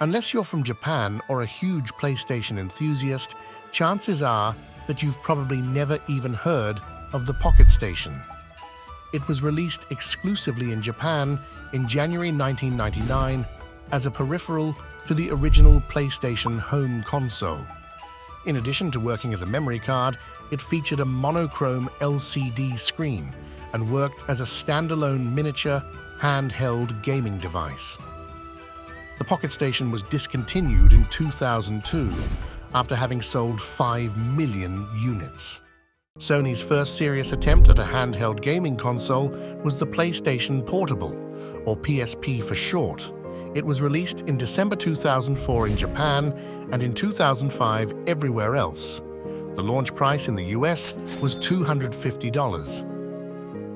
Unless you're from Japan or a huge PlayStation enthusiast, chances are that you've probably never even heard of the PocketStation. It was released exclusively in Japan in January 1999 as a peripheral to the original PlayStation home console. In addition to working as a memory card, it featured a monochrome LCD screen and worked as a standalone miniature handheld gaming device. The PocketStation was discontinued in 2002 after having sold 5 million units. Sony's first serious attempt at a handheld gaming console was the PlayStation Portable, or PSP for short. It was released in December 2004 in Japan and in 2005 everywhere else. The launch price in the US was $250.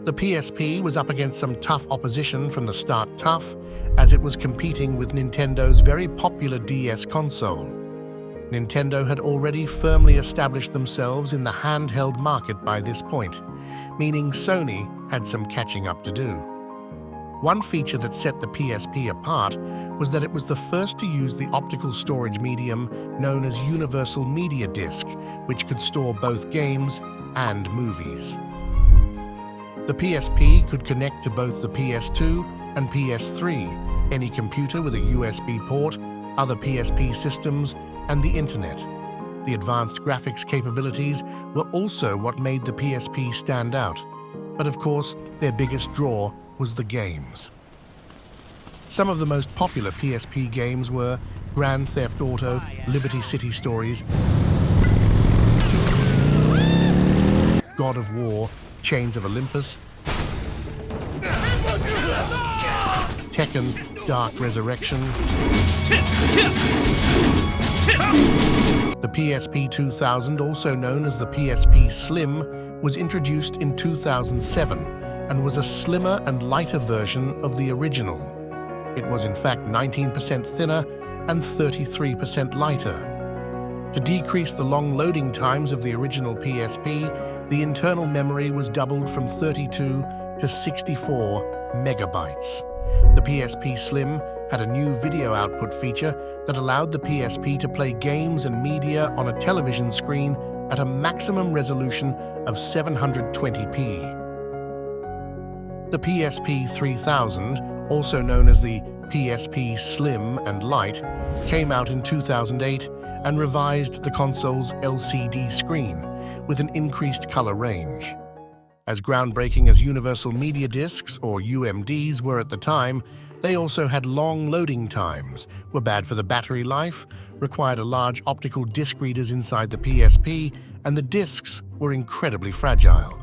The PSP was up against some tough opposition from the start as it was competing with Nintendo's very popular DS console. Nintendo had already firmly established themselves in the handheld market by this point, meaning Sony had some catching up to do. One feature that set the PSP apart was that it was the first to use the optical storage medium known as Universal Media Disc, which could store both games and movies. The PSP could connect to both the PS2 and PS3, any computer with a USB port, other PSP systems, and the Internet. The advanced graphics capabilities were also what made the PSP stand out. But of course, their biggest draw was the games. Some of the most popular PSP games were Grand Theft Auto, Liberty City Stories, God of War, Chains of Olympus, Tekken, Dark Resurrection. The PSP 2000, also known as the PSP Slim, was introduced in 2007 and was a slimmer and lighter version of the original. It was in fact 19% thinner and 33% lighter. To decrease the long loading times of the original PSP, the internal memory was doubled from 32 to 64 megabytes. The PSP Slim had a new video output feature that allowed the PSP to play games and media on a television screen at a maximum resolution of 720p. The PSP 3000, also known as the PSP Slim and Lite, came out in 2008 and revised the console's LCD screen with an increased color range. As groundbreaking as Universal Media Discs, or UMDs, were at the time, they also had long loading times, were bad for the battery life, required a large optical disc readers inside the PSP, and the discs were incredibly fragile.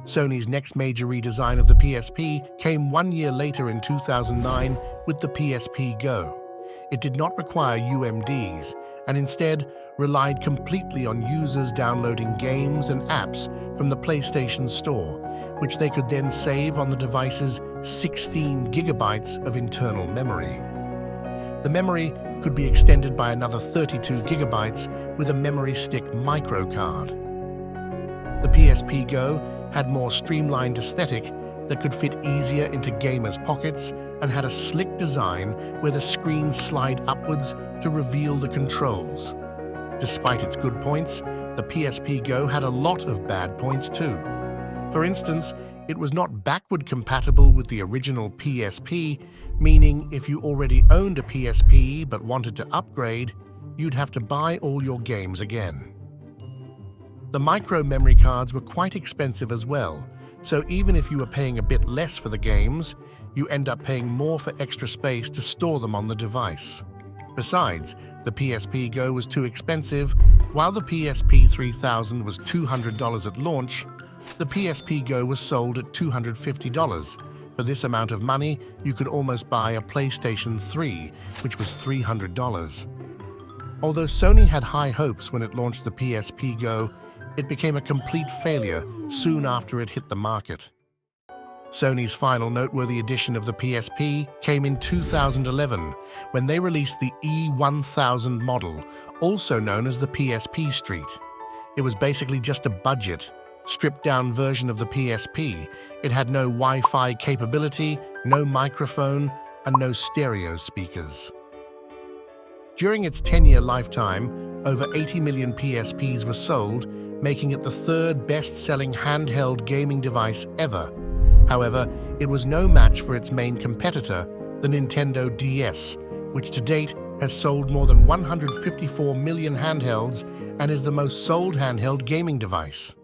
Sony's next major redesign of the PSP came 1 year later in 2009 with the PSP Go. It did not require UMDs, and instead relied completely on users downloading games and apps from the PlayStation Store, which they could then save on the device's 16 gigabytes of internal memory. The memory could be extended by another 32 gigabytes with a memory stick microcard. The PSP Go had more streamlined aesthetic that could fit easier into gamers' pockets and had a slick design where the screens slide upwards to reveal the controls. Despite its good points, the PSP Go had a lot of bad points too. For instance, it was not backward compatible with the original PSP, meaning if you already owned a PSP but wanted to upgrade, you'd have to buy all your games again. The micro memory cards were quite expensive as well, so even if you were paying a bit less for the games, you end up paying more for extra space to store them on the device. Besides, the PSP Go was too expensive. While the PSP 3000 was $200 at launch, the PSP Go was sold at $250. For this amount of money, you could almost buy a PlayStation 3, which was $300. Although Sony had high hopes when it launched the PSP Go, it became a complete failure soon after it hit the market. Sony's final noteworthy edition of the PSP came in 2011 when they released the E1000 model, also known as the PSP Street. It was basically just a budget, stripped-down version of the PSP. It had no Wi-Fi capability, no microphone, and no stereo speakers. During its 10-year lifetime, over 80 million PSPs were sold, making it the third best-selling handheld gaming device ever. However, it was no match for its main competitor, the Nintendo DS, which to date has sold more than 154 million handhelds and is the most sold handheld gaming device.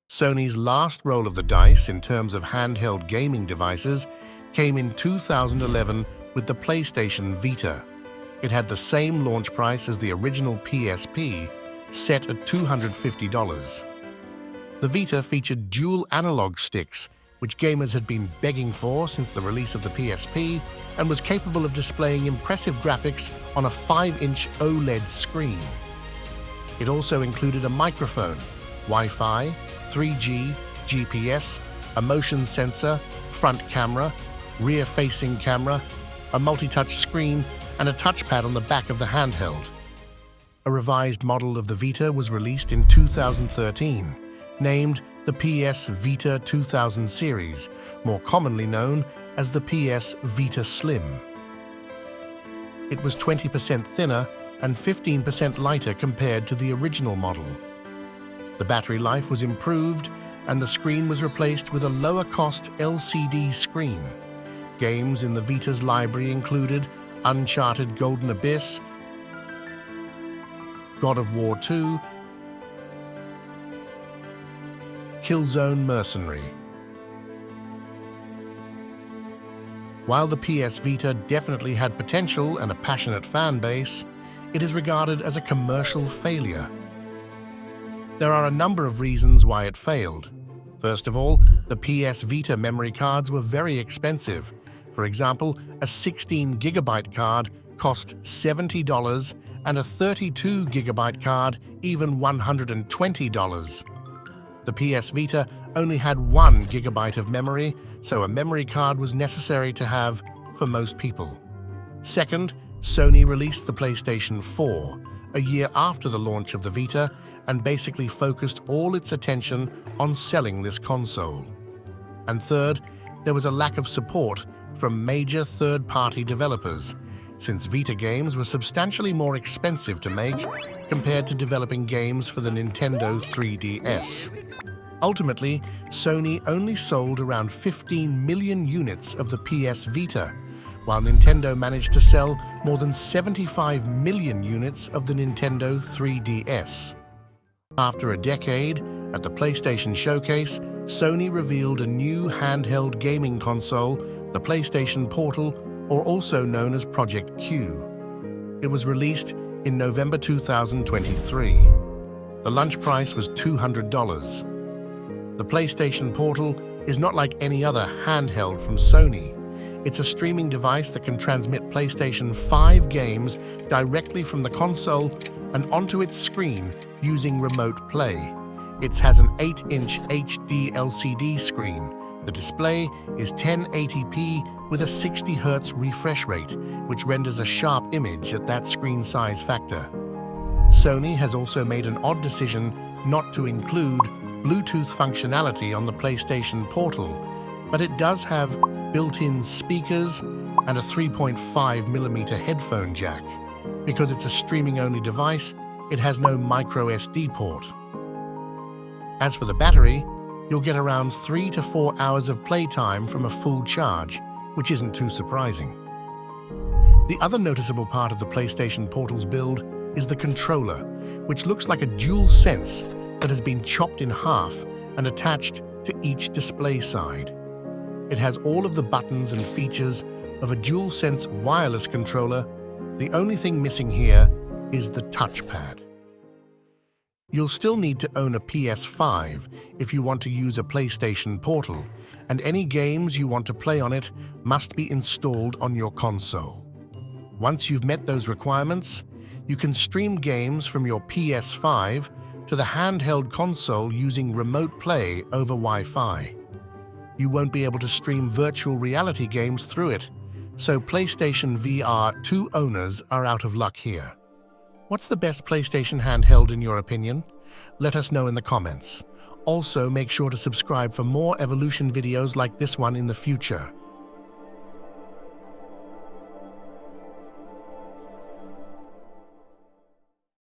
Sony's last roll of the dice in terms of handheld gaming devices came in 2011 with the PlayStation Vita. It had the same launch price as the original PSP, set at $250. The Vita featured dual analog sticks, which gamers had been begging for since the release of the PSP, and was capable of displaying impressive graphics on a 5-inch OLED screen. It also included a microphone, Wi-Fi, 3G, GPS, a motion sensor, front camera, rear-facing camera, a multi-touch screen, and a touchpad on the back of the handheld. A revised model of the Vita was released in 2013, named the PS Vita 2000 series, more commonly known as the PS Vita Slim. It was 20% thinner and 15% lighter compared to the original model. The battery life was improved and the screen was replaced with a lower-cost LCD screen. Games in the Vita's library included Uncharted Golden Abyss, God of War 2, Killzone Mercenary. While the PS Vita definitely had potential and a passionate fan base, it is regarded as a commercial failure. There are a number of reasons why it failed. First of all, the PS Vita memory cards were very expensive. For example, a 16GB card cost $70 and a 32GB card even $120. The PS Vita only had 1 GB of memory, so a memory card was necessary to have for most people. Second, Sony released the PlayStation 4 a year after the launch of the Vita and basically focused all its attention on selling this console. And third, there was a lack of support from major third-party developers, since Vita games were substantially more expensive to make compared to developing games for the Nintendo 3DS. Ultimately, Sony only sold around 15 million units of the PS Vita, while Nintendo managed to sell more than 75 million units of the Nintendo 3DS. After a decade, at the PlayStation Showcase, Sony revealed a new handheld gaming console, the PlayStation Portal, or also known as Project Q. It was released in November 2023. The launch price was $200. The PlayStation Portal is not like any other handheld from Sony. It's a streaming device that can transmit PlayStation 5 games directly from the console and onto its screen using remote play. It has an 8-inch HD LCD screen. The display is 1080p with a 60Hz refresh rate, which renders a sharp image at that screen size factor. Sony has also made an odd decision not to include Bluetooth functionality on the PlayStation Portal, but it does have built-in speakers and a 3.5mm headphone jack. Because it's a streaming-only device, it has no micro SD port. As for the battery, you'll get around 3 to 4 hours of playtime from a full charge, which isn't too surprising. The other noticeable part of the PlayStation Portal's build is the controller, which looks like a dual sense that has been chopped in half and attached to each display side. It has all of the buttons and features of a DualSense wireless controller. The only thing missing here is the touchpad. You'll still need to own a PS5 if you want to use a PlayStation Portal, and any games you want to play on it must be installed on your console. Once you've met those requirements, you can stream games from your PS5 to the handheld console using remote play over Wi-Fi. You won't be able to stream virtual reality games through it, so PlayStation VR 2 owners are out of luck here. What's the best PlayStation handheld in your opinion? Let us know in the comments. Also, make sure to subscribe for more evolution videos like this one in the future.